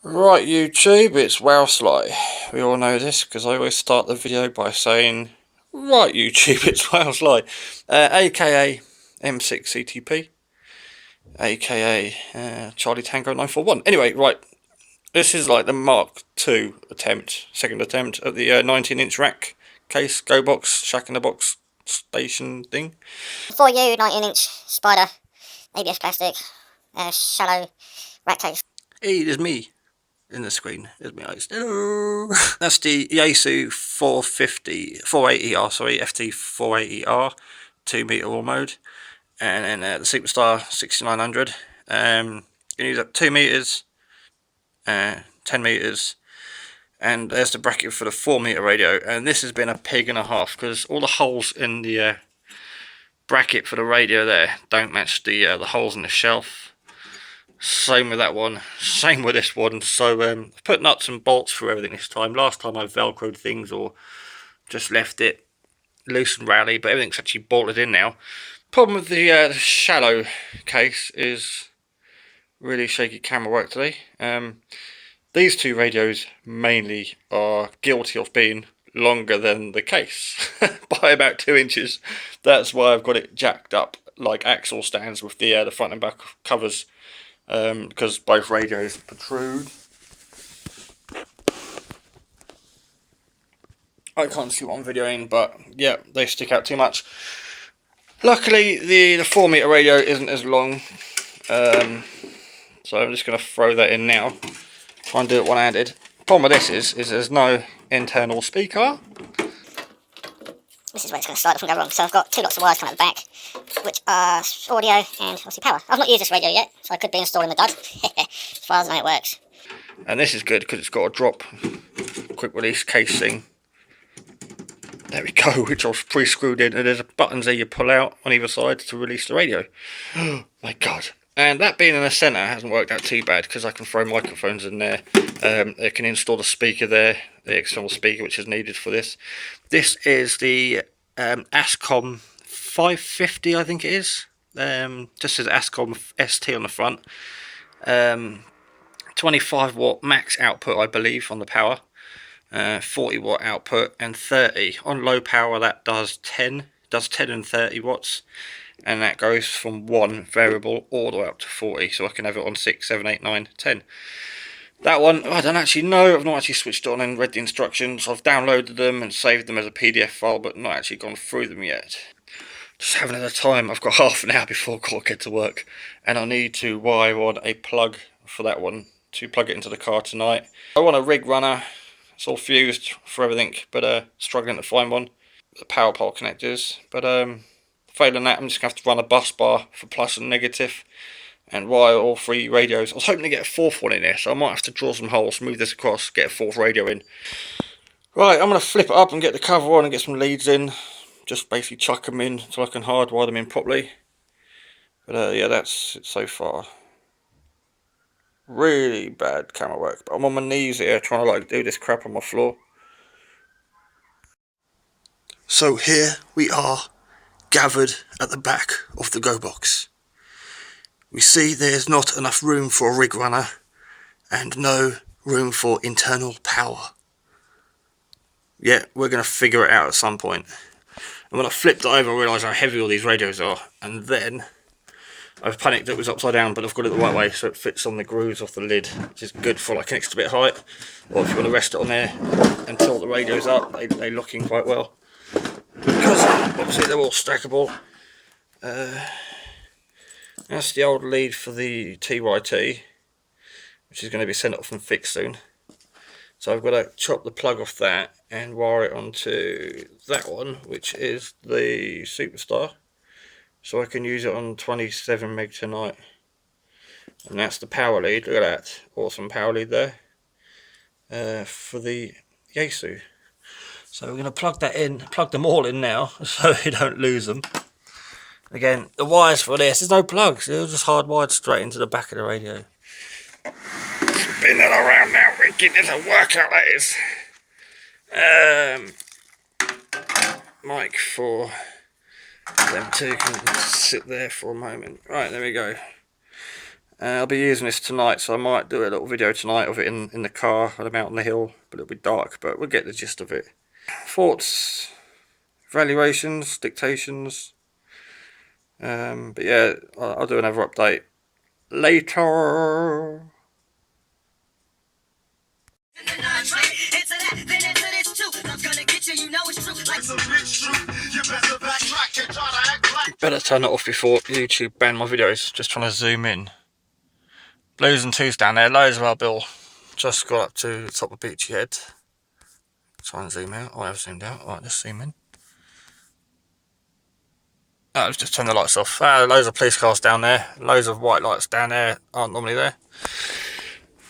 Right, YouTube, it's Wowsly. We all know this because I always start the video by saying, right, YouTube, it's Wowsly, aka M6CTP, aka Charlie Tango 941. Anyway, right, this is like the Mark II attempt, second attempt at the 19-inch rack case, Go Box, Shack in the Box station thing. For you, 19-inch spider, ABS plastic, shallow rack case. Hey, there's me in the screen. There's my eyes. Hello. That's the Yaesu 480R, sorry, FT 480R, 2 meter wall mode, and then the Superstar 6900. You can use up 2 meters, 10 meters, and there's the bracket for the 4 meter radio. And this has been a pig and a half because all the holes in the bracket for the radio there don't match the holes in the shelf. Same with that one, same with this one. So I've put nuts and bolts through everything this time. Last time I velcroed things or just left it loose and rally, but everything's actually bolted in now. Problem with the shallow case is really shaky camera work today. These two radios mainly are guilty of being longer than the case by about 2 inches. That's why I've got it jacked up like axle stands with the front and back covers. Because both radios protrude. I can't see what I'm videoing, but yeah, they stick out too much. Luckily, the 4 meter radio isn't as long, so I'm just going to throw that in now. Try and do it one-handed. Problem with this is there's no internal speaker. This is where it's going to slide off and go wrong. So I've got two lots of wires coming out the back, which are audio and obviously power. I've not used this radio yet, so I could be installing the dud, as far as I know it works. And this is good because it's got a drop quick release case thing. There we go, which I've pre-screwed in, and there's buttons there you pull out on either side to release the radio. Oh my god. And that being in the centre hasn't worked out too bad because I can throw microphones in there. I can install the speaker there, the external speaker which is needed for this. This is the Ascom 550, I think it is. Just says Ascom ST on the front. 25 watt max output, I believe, on the power. 40 watt output and 30 on low power. That does 10 and 30 watts, and that goes from 1 variable all the way up to 40, so I can have it on 6, 7, 8, 9, 10. That one I don't actually know. I've not actually switched on and read the instructions. I've downloaded them and saved them as a PDF file, but not actually gone through them yet. Just having the time. I've got half an hour before I got to get to work, and I need to wire on a plug for that one to plug it into the car tonight. I want a rig runner. It's all fused for everything, but struggling to find one. The power pole connectors, but failing that, I'm just going to have to run a bus bar for plus and negative and wire all 3 radios. I was hoping to get a 4th one in there, so I might have to draw some holes, move this across, get a 4th radio in. Right, I'm going to flip it up and get the cover on and get some leads in. Just basically chuck them in so I can hardwire them in properly. But yeah, that's it so far. Really bad camera work, but I'm on my knees here trying to do this crap on my floor. So here we are, gathered at the back of the Go Box. We see there's not enough room for a rig runner and no room for internal power. Yeah, we're going to figure it out at some point. And when I flipped it over, I realised how heavy all these radios are, and then I've panicked that it was upside down, but I've got it the right way so it fits on the grooves off the lid, which is good for like an extra bit of height, or if you want to rest it on there and tilt the radios up, they lock in quite well. Because obviously they're all stackable. That's the old lead for the TYT, which is going to be sent off and fixed soon. So I've got to chop the plug off that and wire it onto that one, which is the Superstar, so I can use it on 27 meg tonight. And that's the power lead. Look at that, awesome power lead there for the Yaesu. So we're going to plug that in, plug them all in now, so we don't lose them. Again, the wires for this, there's no plugs, they're just hardwired straight into the back of the radio. Spin that around now, Ricky, there's a workout that is. Mic for them two can sit there for a moment. Right, there we go. I'll be using this tonight, so I might do a little video tonight of it in the car when I'm out on the hill, but it'll be dark, but we'll get the gist of it. Thoughts, evaluations, dictations. But yeah, I'll do another update later. Better turn it off before YouTube ban my videos. Just trying to zoom in. Blues and twos down there, loads of our bill. Just got up to the top of Beachy Head. Try and zoom out. I have zoomed out. Alright, let's zoom in. Oh, let's just turn the lights off. Loads of police cars down there. Loads of white lights down there. Aren't normally there.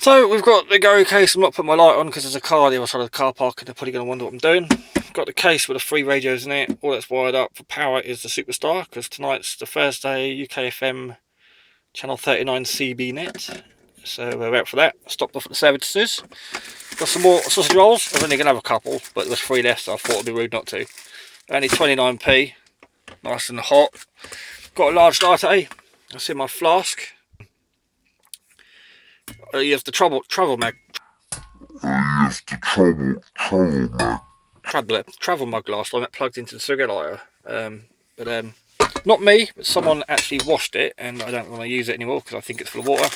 So we've got the Go case. I'm not putting my light on because there's a car on the other side of the car park and they're probably going to wonder what I'm doing. Got the case with the 3 radios in it. All that's wired up for power is the Superstar because tonight's the Thursday UKFM channel 39 CB net. So we're out for that. Stopped off at the services. Got some more sausage rolls. I was only going to have a couple, but there was 3 left, so I thought it'd be rude not to. Only 29p. Nice and hot. Got a large latte. That's in my flask. You have the travel mag. Travel mug last time that plugged into the cigarette lighter. But not me, but someone actually washed it, and I don't want to use it anymore because I think it's full of water.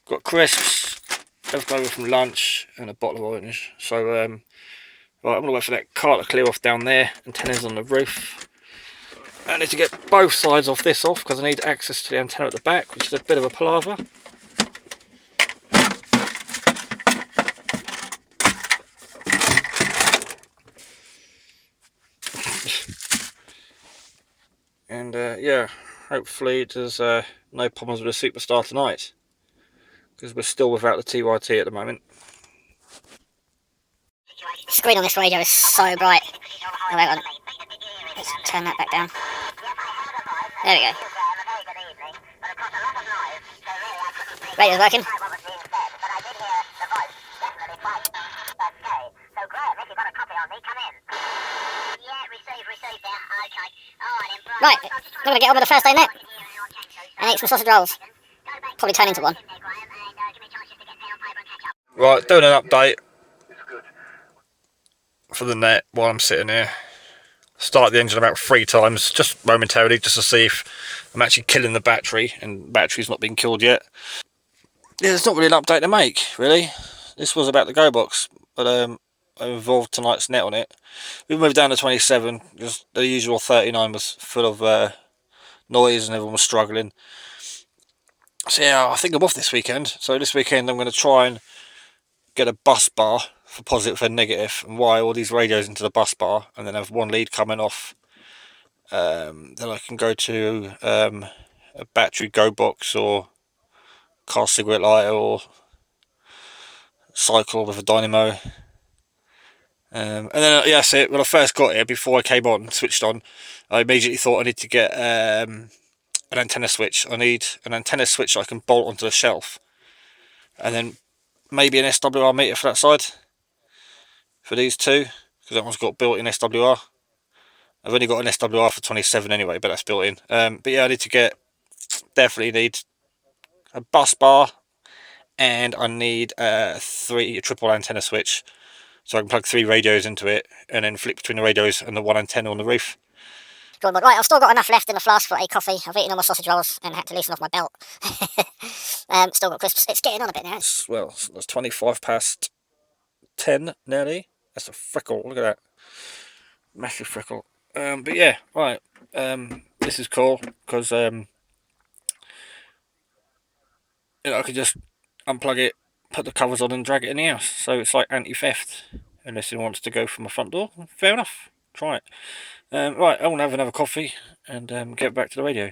Got crisps, left over from lunch, and a bottle of orange. So right, I'm gonna wait for that car to clear off down there. Antennas on the roof. I need to get both sides of this off because I need access to the antenna at the back, which is a bit of a palaver. And yeah, hopefully there's no problems with the Superstar tonight, because we're still without the TYT at the moment. The screen on this radio is so bright. Oh, wait on. Let's turn that back down. There we go. Radio's working. Right, I'm going to get on with the first day net and eat some sausage rolls. Probably turn into one. Right, doing an update for the net while I'm sitting here. Start the engine about 3 times, just momentarily, just to see if I'm actually killing the battery, and the battery's not been killed yet. Yeah, there's not really an update to make, really. This was about the Go box, but I involved tonight's net on it. We moved down to 27 because the usual 39 was full of noise and everyone was struggling. So yeah, I think I'm off this weekend. So this weekend I'm going to try and get a bus bar for positive and negative and wire all these radios into the bus bar, and then have one lead coming off. Then I can go to a battery Go box or car cigarette lighter or cycle with a dynamo. And then yeah, that's it. When I first got here, before I came on, switched on, I immediately thought I need to get an antenna switch. I need an antenna switch I can bolt onto the shelf, and then maybe an SWR meter for that side for these two, because that one's got built-in SWR. I've only got an SWR for 27 anyway, but that's built in. But yeah, I need to definitely need a bus bar, and I need a triple antenna switch, so I can plug 3 radios into it and then flip between the radios and the one antenna on the roof. Right, I've still got enough left in the flask for a coffee. I've eaten all my sausage rolls and had to loosen off my belt. Still got crisps. It's getting on a bit now. Well, that's 25 past 10 nearly. That's a freckle. Look at that. Massive freckle. But yeah, right. This is cool because I could just unplug it, put the covers on and drag it in the house. So it's like anti-theft. Unless it wants to go from my front door, fair enough. Try it. Right, I want to have another coffee and get back to the radio.